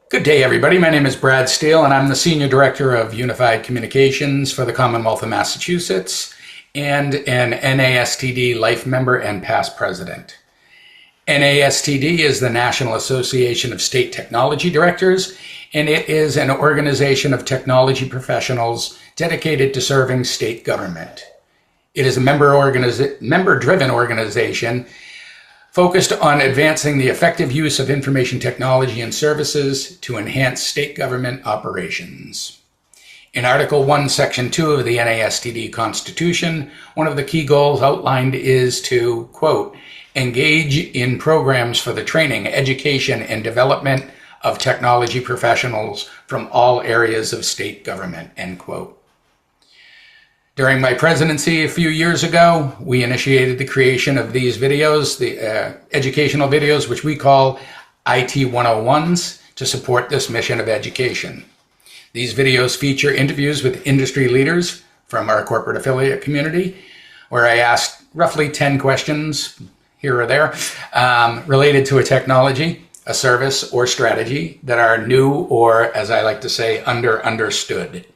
Good day, everybody. My name is Brad Steele, and I'm the Senior Director of Unified Communications for the Commonwealth of Massachusetts and an NASTD Life Member and Past President. NASTD is the National Association of State Technology Directors, and it is an organization of technology professionals dedicated to serving state government. It is a member-driven organization focused on advancing the effective use of information technology and services to enhance state government operations. In Article 1, Section 2 of the NASTD Constitution, one of the key goals outlined is to, quote, engage in programs for the training, education, and development of technology professionals from all areas of state government, end quote. During my presidency a few years ago, we initiated the creation of these videos, the educational videos, which we call IT 101s, to support this mission of education. These videos feature interviews with industry leaders from our corporate affiliate community, where I asked roughly 10 questions here or there related to a technology, a service, or strategy that are new or, as I like to say, understood.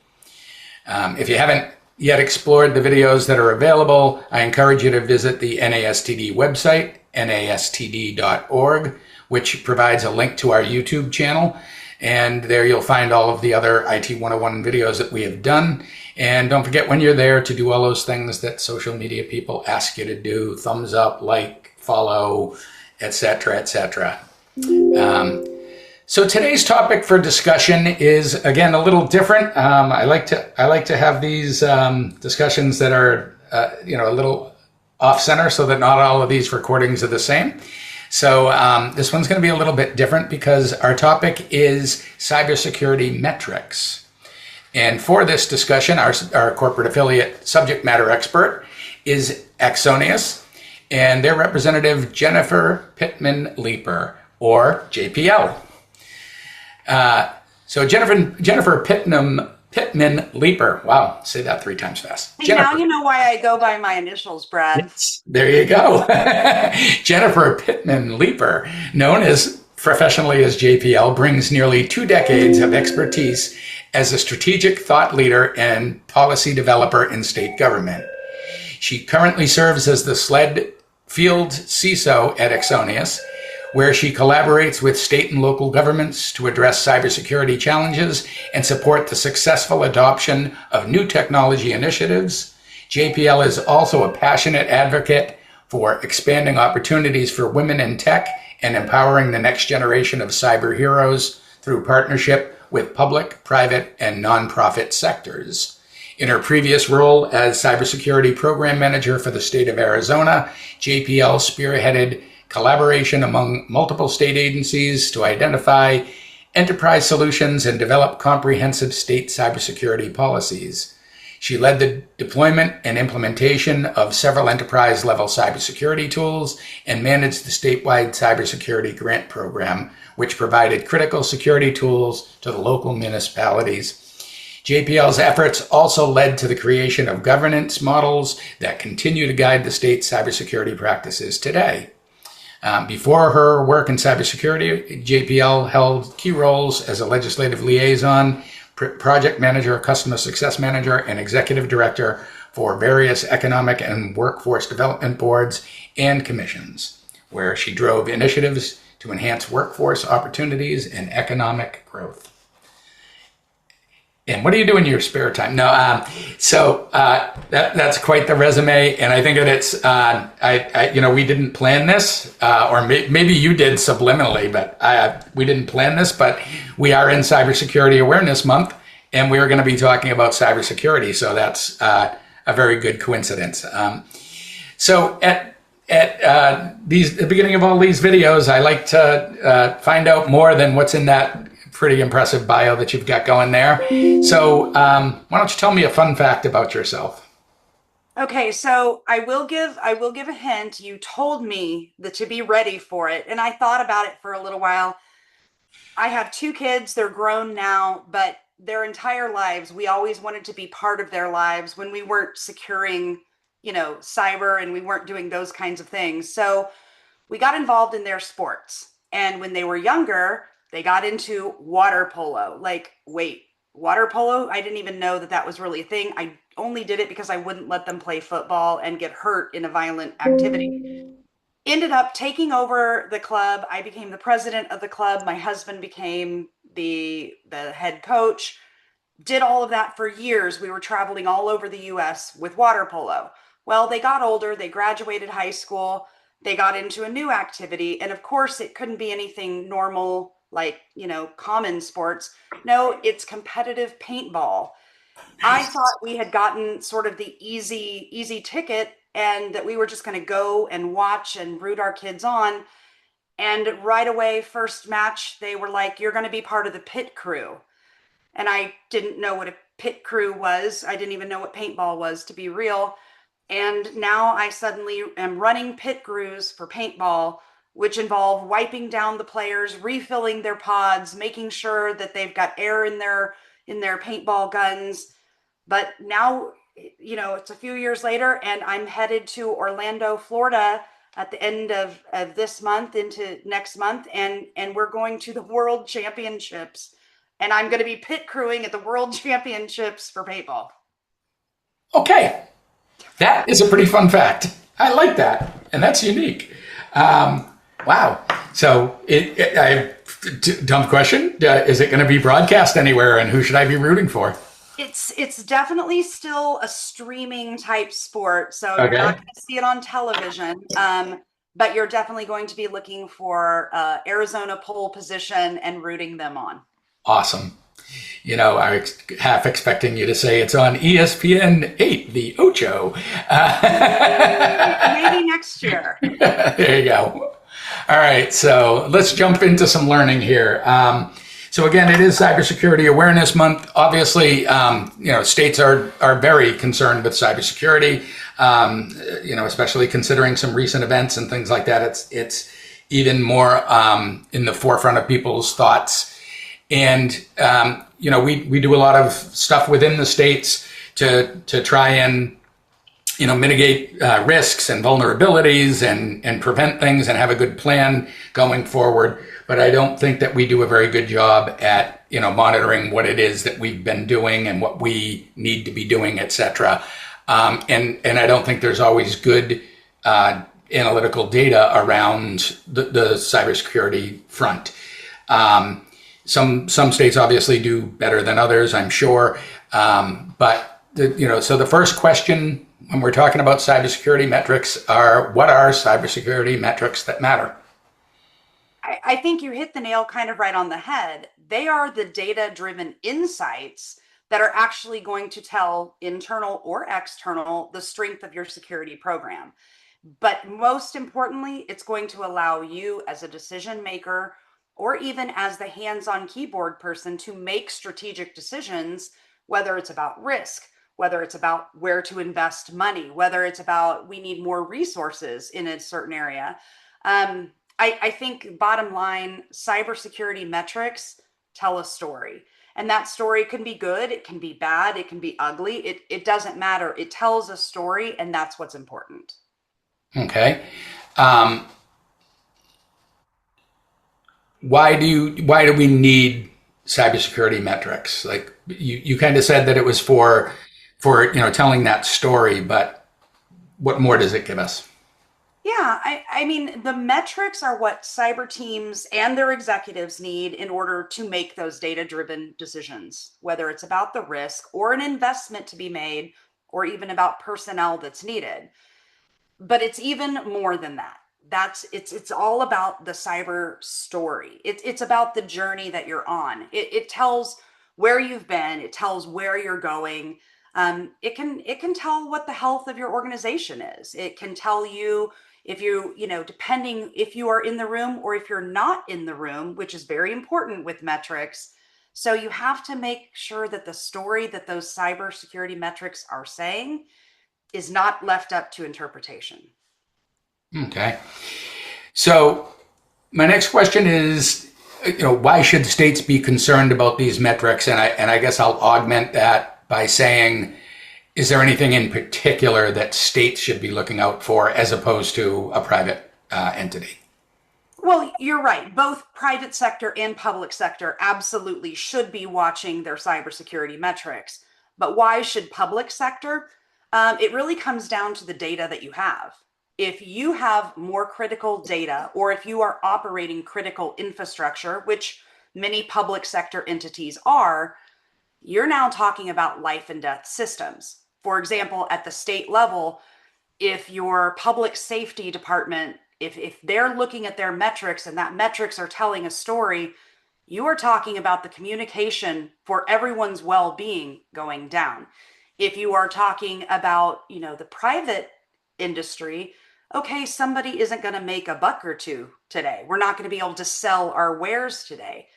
If you haven't yet explored the videos that are available, I encourage you to visit the NASTD website, nastd.org, which provides a link to our YouTube channel. And there you'll find all of the other IT 101 videos that we have done. And don't forget when you're there to do all those things that social media people ask you to do: thumbs up, like, follow, etc., etc. So today's topic for discussion is, again, a little different. I like to have these discussions that are a little off center, so that not all of these recordings are the same. So this one's going to be a little bit different because our topic is cybersecurity metrics. And for this discussion, our corporate affiliate subject matter expert is Axonius, and their representative Jennifer Pittman-Leeper, or JPL. So Jennifer Pittman-Leeper. Wow, say that 3 times fast. Hey, now you know why I go by my initials, Brad. Yes, there you go. Jennifer Pittman-Leeper, known as professionally as JPL, brings nearly 2 decades of expertise as a strategic thought leader and policy developer in state government. She currently serves as the SLED Field CISO at Axonius, where she collaborates with state and local governments to address cybersecurity challenges and support the successful adoption of new technology initiatives. JPL is also a passionate advocate for expanding opportunities for women in tech and empowering the next generation of cyber heroes through partnership with public, private, and nonprofit sectors. In her previous role as cybersecurity program manager for the state of Arizona, JPL spearheaded collaboration among multiple state agencies to identify enterprise solutions and develop comprehensive state cybersecurity policies. She led the deployment and implementation of several enterprise-level cybersecurity tools and managed the statewide cybersecurity grant program, which provided critical security tools to the local municipalities. JPL's efforts also led to the creation of governance models that continue to guide the state's cybersecurity practices today. Before her work in cybersecurity, JPL held key roles as a legislative liaison, project manager, customer success manager, and executive director for various economic and workforce development boards and commissions, where she drove initiatives to enhance workforce opportunities and economic growth. And what do you do in your spare time? No, that's quite the resume, and I think that it's we didn't plan this, or maybe you did subliminally, but we didn't plan this. But we are in Cybersecurity Awareness Month, and we are going to be talking about cybersecurity, so that's a very good coincidence. So at the beginning of all these videos, I like to find out more than what's in that pretty impressive bio that you've got going there. So why don't you tell me a fun fact about yourself? Okay, so I will give a hint. You told me that to be ready for it, and I thought about it for a little while. I have 2 kids, they're grown now, but their entire lives, we always wanted to be part of their lives when we weren't securing, cyber, and we weren't doing those kinds of things. So we got involved in their sports. And when they were younger, They got into water polo. Like, wait, water polo? I didn't even know that that was really a thing. I only did it because I wouldn't let them play football and get hurt in a violent activity. Ended up taking over the club. I became the president of the club. My husband became the head coach. Did all of that for years. We were traveling all over the US with water polo. Well, they got older, they graduated high school, they got into a new activity. And of course, it couldn't be anything normal like, common sports. No, it's competitive paintball. I Nice. thought we had gotten sort of the easy ticket and that we were just going to go and watch and root our kids on. And right away, first match, they were like, "You're going to be part of the pit crew." And I didn't know what a pit crew was. I didn't even know what paintball was, to be real. And now I suddenly am running pit crews for paintball, which involve wiping down the players, refilling their pods, making sure that they've got air in their paintball guns. But now, it's a few years later, and I'm headed to Orlando, Florida at the end of this month into next month, and we're going to the World Championships. And I'm going to be pit crewing at the World Championships for paintball. Okay. That is a pretty fun fact. I like that. And that's unique. Wow. So, dumb question. Is it going to be broadcast anywhere, and who should I be rooting for? It's definitely still a streaming type sport, so you're not Okay. going to see it on television. But you're definitely going to be looking for Arizona pole position and rooting them on. Awesome. I was half expecting you to say it's on ESPN 8, the Ocho. Maybe next year. There you go. All right, so let's jump into some learning here. So again, it is Cybersecurity Awareness Month. Obviously, states are very concerned with cybersecurity. Especially considering some recent events and things like that. It's even more in the forefront of people's thoughts. And we do a lot of stuff within the states to try and mitigate risks and vulnerabilities and prevent things and have a good plan going forward. But I don't think that we do a very good job at monitoring what it is that we've been doing and what we need to be doing, etc. And I don't think there's always good analytical data around the cybersecurity front. Some states obviously do better than others, I'm sure. So the first question when we're talking about cybersecurity metrics are, what are cybersecurity metrics that matter? I think you hit the nail kind of right on the head. They are the data-driven insights that are actually going to tell internal or external the strength of your security program. But most importantly, it's going to allow you as a decision maker or even as the hands-on keyboard person to make strategic decisions, whether it's about risk, whether it's about where to invest money, whether it's about we need more resources in a certain area. I think bottom line, cybersecurity metrics tell a story. And that story can be good, it can be bad, it can be ugly. It doesn't matter. It tells a story, and that's what's important. Okay. Why do we need cybersecurity metrics? Like you kind of said that it was for telling that story, but what more does it give us? Yeah, I mean, the metrics are what cyber teams and their executives need in order to make those data-driven decisions, whether it's about the risk or an investment to be made, or even about personnel that's needed. But it's even more than that. It's all about the cyber story. It's about the journey that you're on. It tells where you've been. It tells where you're going. It can tell what the health of your organization is. It can tell you if depending if you are in the room or if you're not in the room, which is very important with metrics. So you have to make sure that the story that those cybersecurity metrics are saying is not left up to interpretation. Okay. So my next question is, why should states be concerned about these metrics? And I guess I'll augment that by saying, is there anything in particular that states should be looking out for as opposed to a private entity? Well, you're right. Both private sector and public sector absolutely should be watching their cybersecurity metrics. But why should public sector? It really comes down to the data that you have. If you have more critical data, or if you are operating critical infrastructure, which many public sector entities are, you're now talking about life and death systems. For example, at the state level, if your public safety department, if they're looking at their metrics and that metrics are telling a story, you are talking about the communication for everyone's well-being going down. If you are talking about, the private industry, okay, somebody isn't going to make a buck or two today. We're not going to be able to sell our wares today.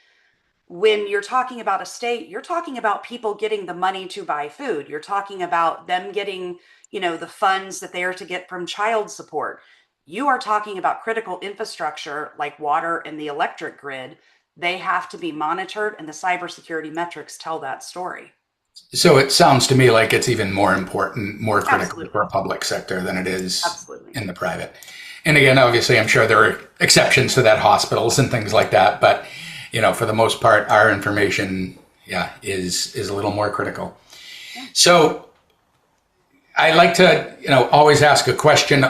When you're talking about a state, you're talking about people getting the money to buy food. You're talking about them getting, the funds that they are to get from child support. You are talking about critical infrastructure like water and the electric grid. They have to be monitored, and the cybersecurity metrics tell that story. So it sounds to me like it's even more important, more critical for Absolutely. a public sector than it is Absolutely. in the private. And again, obviously, I'm sure there are exceptions to that, hospitals and things like that. But, for the most part, our information, is a little more critical. Yeah. So I like to, always ask a question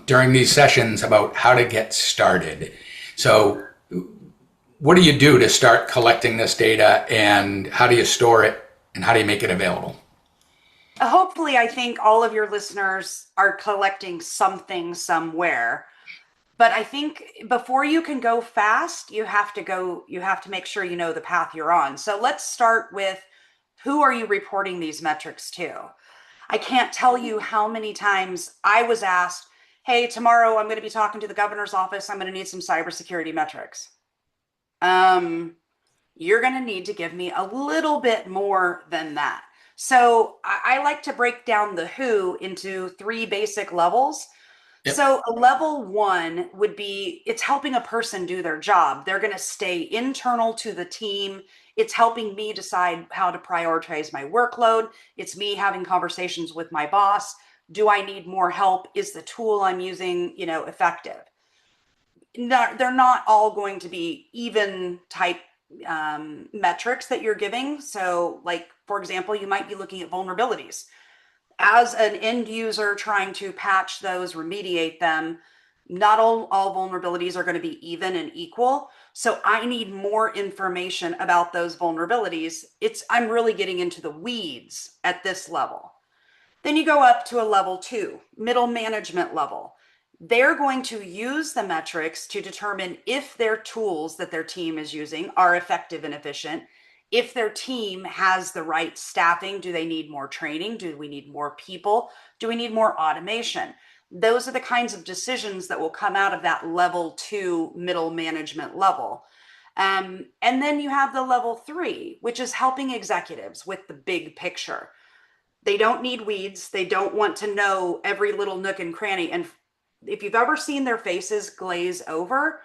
during these sessions about how to get started. So what do you do to start collecting this data, and how do you store it, and how do you make it available? Hopefully, I think all of your listeners are collecting something somewhere. But I think before you can go fast, you have to make sure you know the path you're on. So let's start with, who are you reporting these metrics to? I can't tell you how many times I was asked, hey, tomorrow I'm going to be talking to the governor's office. I'm going to need some cybersecurity metrics. You're going to need to give me a little bit more than that. So I like to break down the who into three basic levels. Yep. So a level one would be, it's helping a person do their job. They're going to stay internal to the team. It's helping me decide how to prioritize my workload. It's me having conversations with my boss. Do I need more help? Is the tool I'm using, effective? They're not all going to be even type metrics that you're giving. So, like, for example, you might be looking at vulnerabilities. As an end user trying to patch those, remediate them, not all vulnerabilities are going to be even and equal. So I need more information about those vulnerabilities. I'm really getting into the weeds at this level. Then you go up to a level two, middle management level. They're going to use the metrics to determine if their tools that their team is using are effective and efficient. If their team has the right staffing, do they need more training? Do we need more people? Do we need more automation? Those are the kinds of decisions that will come out of that level two middle management level. And then you have the level three, which is helping executives with the big picture. They don't need weeds. They don't want to know every little nook and cranny. And if you've ever seen their faces glaze over,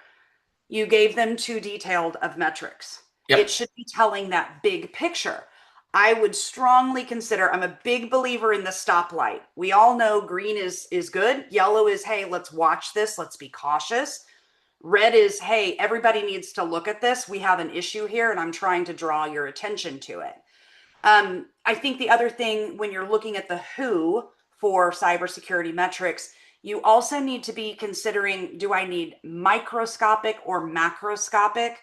you gave them too detailed of metrics. Yep. It should be telling that big picture. I would strongly consider, I'm a big believer in the stoplight. We all know green is good. Yellow is, hey, let's watch this. Let's be cautious. Red is, hey, everybody needs to look at this. We have an issue here, and I'm trying to draw your attention to it. I think the other thing, when you're looking at the who for cybersecurity metrics, you also need to be considering, do I need microscopic or macroscopic?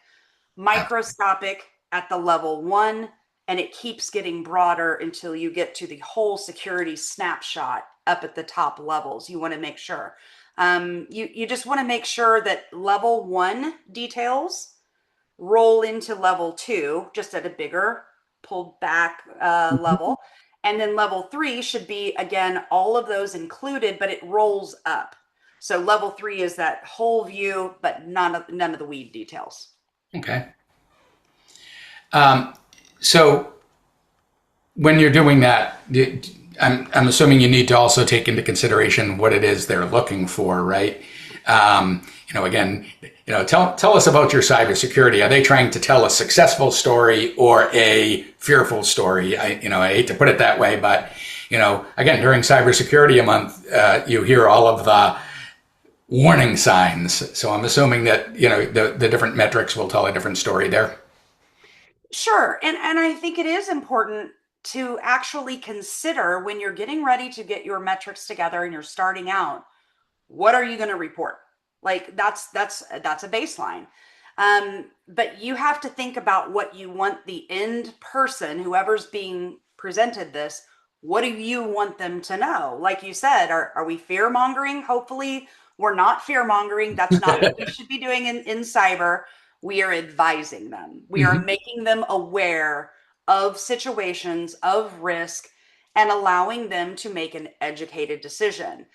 Microscopic at the level one, and it keeps getting broader until you get to the whole security snapshot up at the top levels. You want to make sure. You just want to make sure that level one details roll into level two, just at a bigger pulled back level. And then level three should be, again, all of those included, but it rolls up. So level three is that whole view, but none of the weed details. Okay. So when you're doing that, I'm assuming you need to also take into consideration what it is they're looking for, right? Again, tell us about your cybersecurity. Are they trying to tell a successful story or a fearful story? I hate to put it that way, but again, during Cybersecurity Month, you hear all of the warning signs. So I'm assuming that, the different metrics will tell a different story there. Sure. And I think it is important to actually consider when you're getting ready to get your metrics together and you're starting out, what are you going to report? Like that's a baseline. But you have to think about what you want the end person, whoever's being presented this, what do you want them to know? Like you said, are we fear mongering? Hopefully, we're not fear mongering. That's not what we should be doing in cyber. We are advising them, we are Hmm. making them aware of situations, of risk, and allowing them to make an educated decision.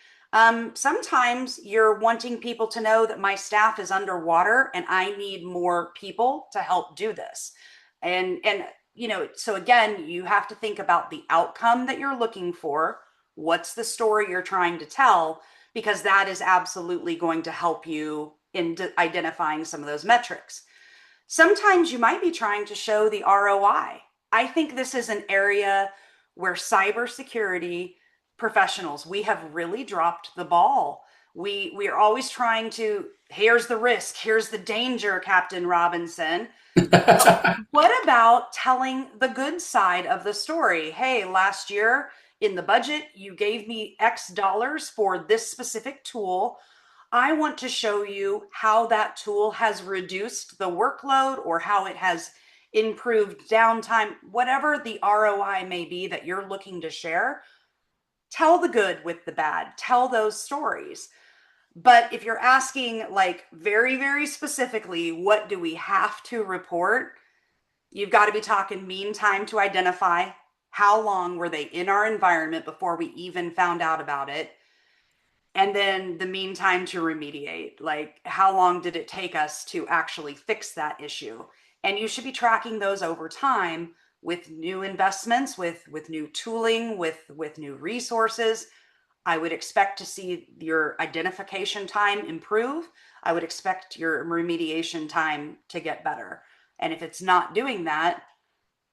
Sometimes you're wanting people to know that my staff is underwater and I need more people to help do this. And so again, you have to think about the outcome that you're looking for. What's the story you're trying to tell? Because that is absolutely going to help you in identifying some of those metrics. Sometimes you might be trying to show the ROI. I think this is an area where cybersecurity professionals, we have really dropped the ball. We are always trying to, here's the risk, here's the danger, Captain Robinson. What about telling the good side of the story? Hey, last year in the budget, you gave me X dollars for this specific tool. I want to show you how that tool has reduced the workload or how it has improved downtime, whatever the ROI may be that you're looking to share. Tell the good with the bad, tell those stories. But if you're asking, like, very, very specifically, what do we have to report? You've got to be talking mean time to identify. How long were they in our environment before we even found out about it? And then the mean time to remediate. Like, how long did it take us to actually fix that issue? And you should be tracking those over time with new investments, with new tooling, with new resources. I would expect to see your identification time improve. I would expect your remediation time to get better. And if it's not doing that,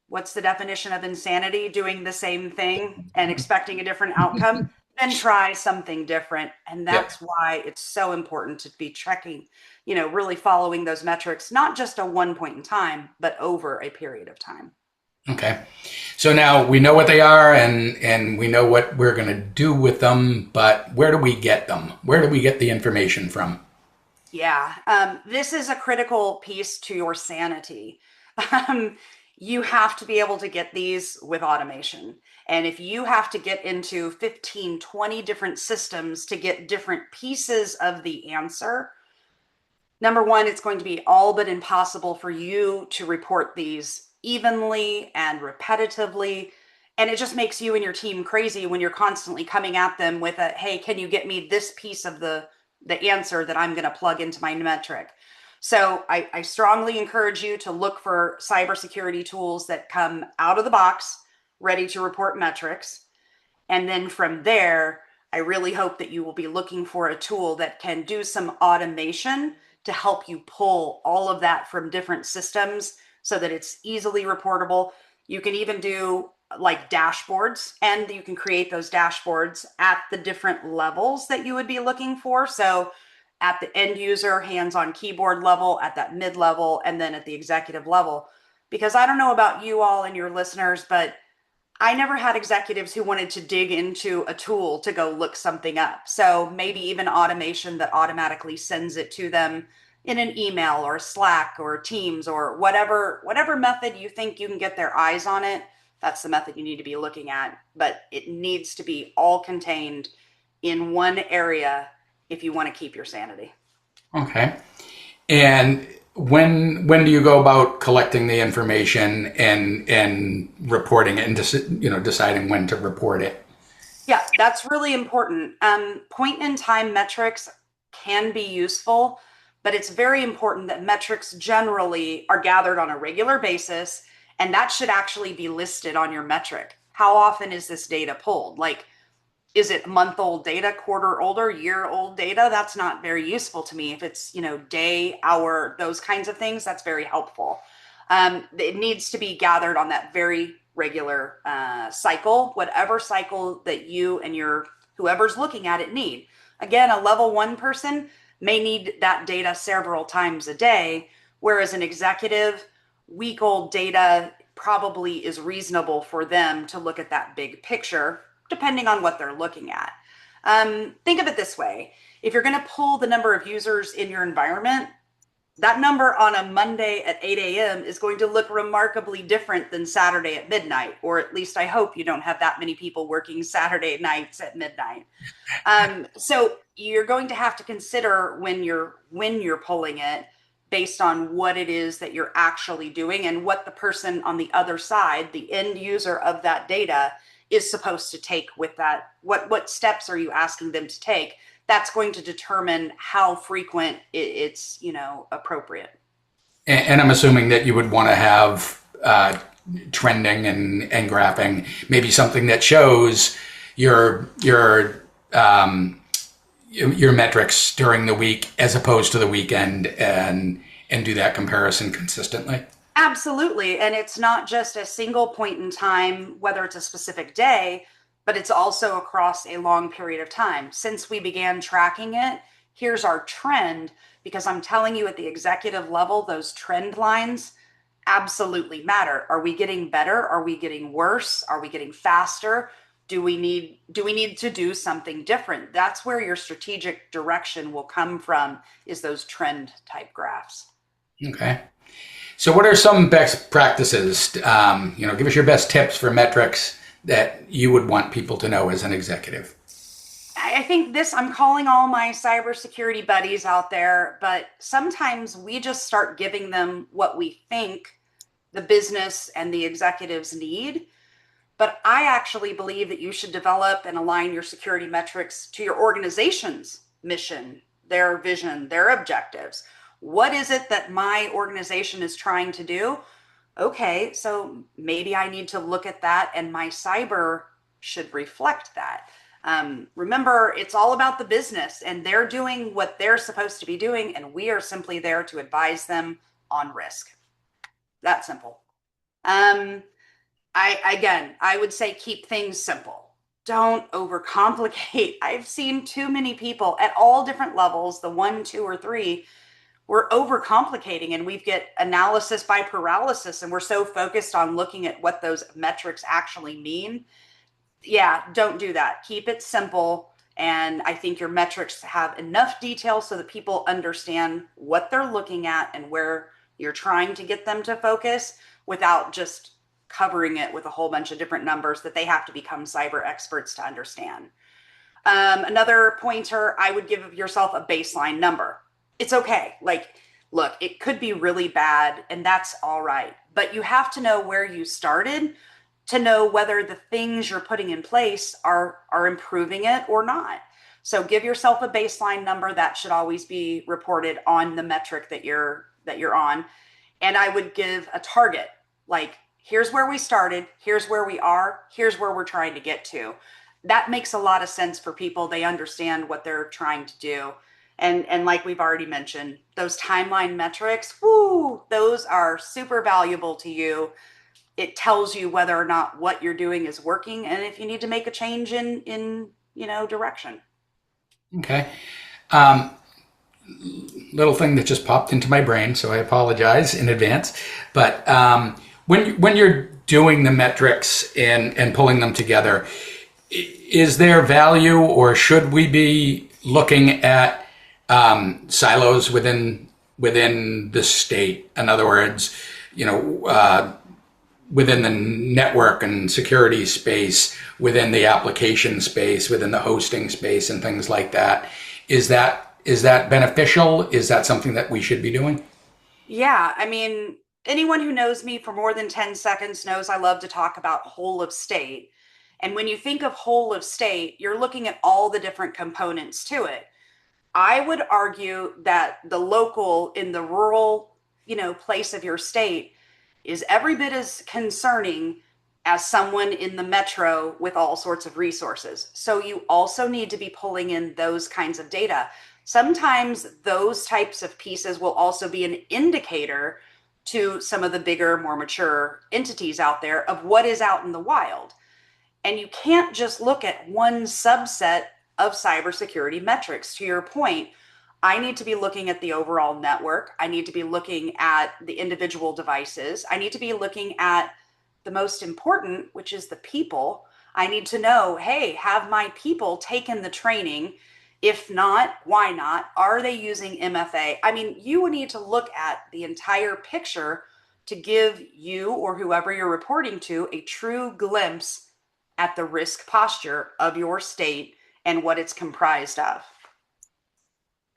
what's the definition of insanity? Doing the same thing and expecting a different outcome? Then try something different. And Yep. that's why it's so important to be checking, really following those metrics, not just a one point in time, but over a period of time. Okay. So now we know what they are, and we know what we're going to do with them, but where do we get them? Where do we get the information from? Yeah, this is a critical piece to your sanity. Um, you have to be able to get these with automation. And if you have to get into 15, 20 different systems to get different pieces of the answer, number one, it's going to be all but impossible for you to report these evenly and repetitively. And it just makes you and your team crazy when you're constantly coming at them with a, hey, can you get me this piece of the answer that I'm going to plug into my metric? So I strongly encourage you to look for cybersecurity tools that come out of the box, ready to report metrics. And then from there, I really hope that you will be looking for a tool that can do some automation to help you pull all of that from different systems so that it's easily reportable. You can even do like dashboards, and you can create those dashboards at the different levels that you would be looking for. So at the end user, hands on keyboard level, at that mid level, and then at the executive level. Because I don't know about you all and your listeners, but I never had executives who wanted to dig into a tool to go look something up. So maybe even automation that automatically sends it to them in an email or Slack or Teams or whatever method you think you can get their eyes on it, that's the method you need to be looking at. But it needs to be all contained in one area if you want to keep your sanity. Okay. And when do you go about collecting the information and reporting it and deciding when to report it? Yeah, that's really important. Point in time metrics can be useful, but it's very important that metrics generally are gathered on a regular basis, and that should actually be listed on your metric. How often is this data pulled? Like, is it month old data, quarter older, year old data? That's not very useful to me. If it's, day, hour, those kinds of things, that's very helpful. It needs to be gathered on that very regular cycle, whatever cycle that you and your whoever's looking at it need. Again, a level one person may need that data several times a day, whereas an executive, week old data probably is reasonable for them to look at that big picture, depending on what they're looking at. Think of it this way: if you're going to pull the number of users in your environment, that number on a Monday at 8 a.m. is going to look remarkably different than Saturday at midnight, or at least I hope you don't have that many people working Saturday nights at midnight. So you're going to have to consider when you're pulling it based on what it is that you're actually doing and what the person on the other side, the end user of that data, is supposed to take with that. What steps are you asking them to take? That's going to determine how frequent it's appropriate. And I'm assuming that you would want to have trending and graphing, maybe something that shows your your um, your metrics during the week as opposed to the weekend, and do that comparison consistently. Absolutely. And it's not just a single point in time, whether it's a specific day, but it's also across a long period of time. Since we began tracking it, here's our trend, because I'm telling you at the executive level, those trend lines absolutely matter. Are we getting better? Are we getting worse? Are we getting faster? Do we need to do something different? That's where your strategic direction will come from, is those trend type graphs. Okay. So, what are some best practices? Give us your best tips for metrics that you would want people to know as an executive. I think this, I'm calling all my cybersecurity buddies out there, but sometimes we just start giving them what we think the business and the executives need. But I actually believe that you should develop and align your security metrics to your organization's mission, their vision, their objectives. What is it that my organization is trying to do? Okay, so maybe I need to look at that, and my cyber should reflect that. Remember, it's all about the business, and they're doing what they're supposed to be doing, and we are simply there to advise them on risk. That simple. Um, I would say keep things simple. Don't overcomplicate. I've seen too many people at all different levels, the one, two, or three. We're overcomplicating, and we get analysis by paralysis, and we're so focused on looking at what those metrics actually mean. Yeah, don't do that. Keep it simple. And I think your metrics have enough detail so that people understand what they're looking at and where you're trying to get them to focus, without just covering it with a whole bunch of different numbers that they have to become cyber experts to understand. Another pointer, I would give yourself a baseline number. It's okay. Like, look, it could be really bad, and that's all right. But you have to know where you started to know whether the things you're putting in place are improving it or not. So give yourself a baseline number that should always be reported on the metric that you're on. And I would give a target, like, here's where we started, here's where we are, here's where we're trying to get to. That makes a lot of sense for people. They understand what they're trying to do. And like we've already mentioned, those timeline metrics, whoo, those are super valuable to you. It tells you whether or not what you're doing is working, and if you need to make a change in direction. Okay. Um, Little thing that just popped into my brain, so I apologize in advance. But when you're doing the metrics and pulling them together, is there value, or should we be looking at silos within the state? In other words, within the network and security space, within the application space, within the hosting space, and things like that. Is that beneficial? Is that something that we should be doing? Yeah, I mean, anyone who knows me for more than 10 seconds knows I love to talk about whole of state. And when you think of whole of state, you're looking at all the different components to it. I would argue that the local in the rural, place of your state is every bit as concerning as someone in the metro with all sorts of resources. So you also need to be pulling in those kinds of data. Sometimes those types of pieces will also be an indicator to some of the bigger, more mature entities out there of what is out in the wild. And you can't just look at one subset of cybersecurity metrics. To your point, I need to be looking at the overall network. I need to be looking at the individual devices. I need to be looking at the most important, which is the people. I need to know, hey, have my people taken the training? If not, why not? Are they using MFA? I mean, you would need to look at the entire picture to give you or whoever you're reporting to a true glimpse at the risk posture of your state and what it's comprised of.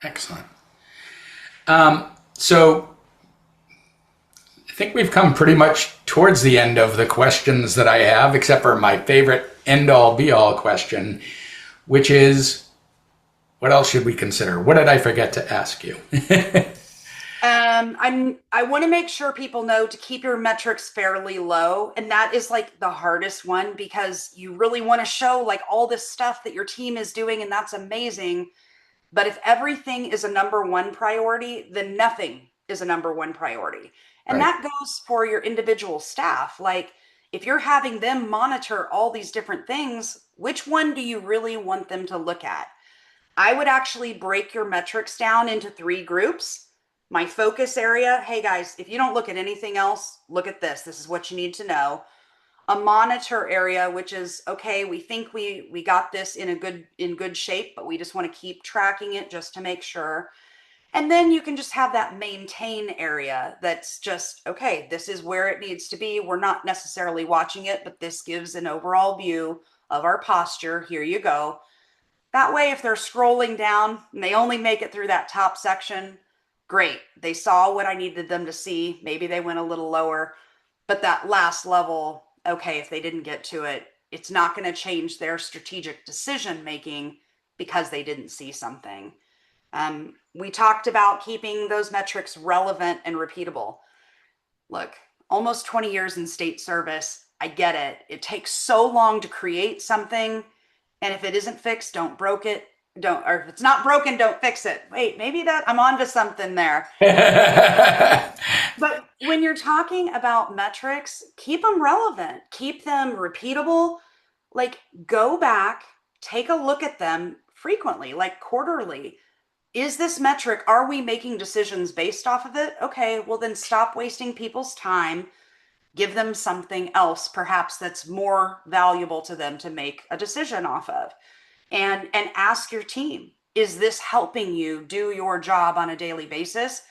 Excellent. So I think we've come pretty much towards the end of the questions that I have, except for my favorite end-all be-all question, which is, what else should we consider? What did I forget to ask you? I want to make sure people know to keep your metrics fairly low. And that is like the hardest one because you really want to show like all this stuff that your team is doing. And that's amazing. But if everything is a number one priority, then nothing is a number one priority. And Right. that goes for your individual staff. Like if you're having them monitor all these different things, which one do you really want them to look at? I would actually break your metrics down into 3 groups. My focus area, hey guys, if you don't look at anything else, look at this. This is what you need to know. A monitor area, which is okay, we think we got this in good shape, but we just want to keep tracking it just to make sure. And then you can just have that maintain area that's just okay, this is where it needs to be. We're not necessarily watching it, but this gives an overall view of our posture. Here you go. That way, if they're scrolling down and they only make it through that top section, great. They saw what I needed them to see. Maybe they went a little lower, but that last level, okay, if they didn't get to it, it's not going to change their strategic decision making because they didn't see something. We talked about keeping those metrics relevant and repeatable. Look, almost 20 years in state service, I get it. It takes so long to create something. And if it isn't fixed, don't broke it. Don't, or if it's not broken, don't fix it. Wait, maybe that I'm onto something there. But when you're talking about metrics, keep them relevant, keep them repeatable. Like go back, take a look at them frequently, like quarterly. Is this metric, are we making decisions based off of it? Okay, well then stop wasting people's time. Give them something else, perhaps that's more valuable to them to make a decision off of. And ask your team, is this helping you do your job on a daily basis?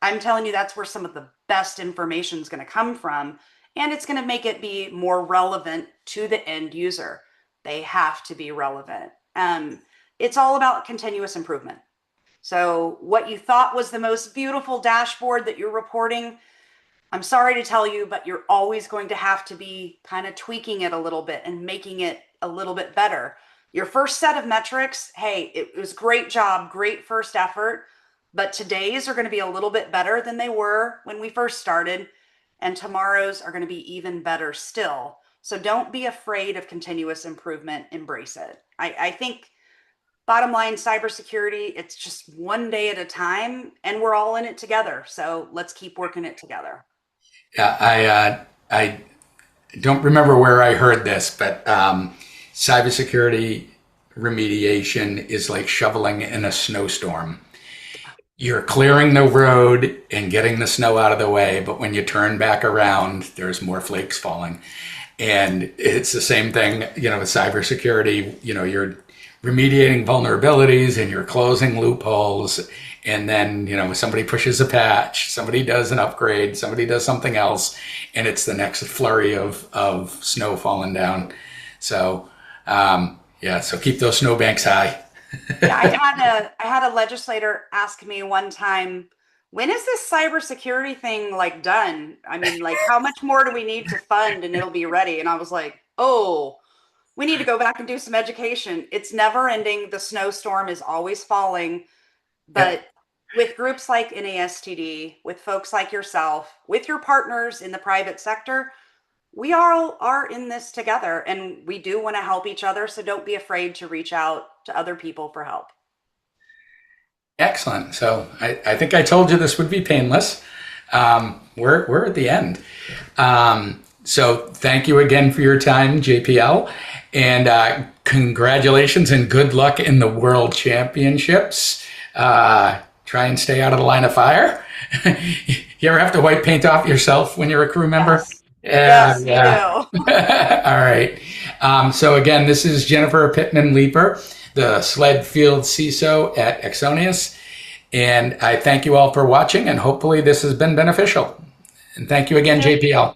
I'm telling you, that's where some of the best information is going to come from. And it's going to make it be more relevant to the end user. They have to be relevant. It's all about continuous improvement. So what you thought was the most beautiful dashboard that you're reporting, I'm sorry to tell you, but you're always going to have to be kind of tweaking it a little bit and making it a little bit better. Your first set of metrics, hey, it was great job, great first effort, but today's are going to be a little bit better than they were when we first started, and tomorrow's are going to be even better still. So don't be afraid of continuous improvement, embrace it. I think bottom line, cybersecurity, it's just one day at a time, and we're all in it together. So let's keep working it together. Yeah, I don't remember where I heard this, but cybersecurity remediation is like shoveling in a snowstorm. You're clearing the road and getting the snow out of the way, but when you turn back around, there's more flakes falling. And it's the same thing, with cybersecurity. You're remediating vulnerabilities and you're closing loopholes. And then, somebody pushes a patch, somebody does an upgrade, somebody does something else, and it's the next flurry of snow falling down. So, so keep those snowbanks high. Yeah, I had a legislator ask me one time, when is this cybersecurity thing like done? I mean, like how much more do we need to fund and it'll be ready? And I was like, oh, we need to go back and do some education. It's never ending. The snowstorm is always falling. Yep. But with groups like NASTD, with folks like yourself, with your partners in the private sector, we all are in this together and we do want to help each other. So don't be afraid to reach out to other people for help. Excellent. So I think I told you this would be painless. We're at the end. So thank you again for your time, JPL. Congratulations and good luck in the World Championships. Try and stay out of the line of fire. You ever have to wipe paint off yourself when you're a crew member? Yes. Yeah, Yes, you yeah. do. All right. So again, this is Jennifer Pittman-Leeper, the SLED Field CISO at Exonius. And I thank you all for watching, and hopefully this has been beneficial. And thank you again, JPL.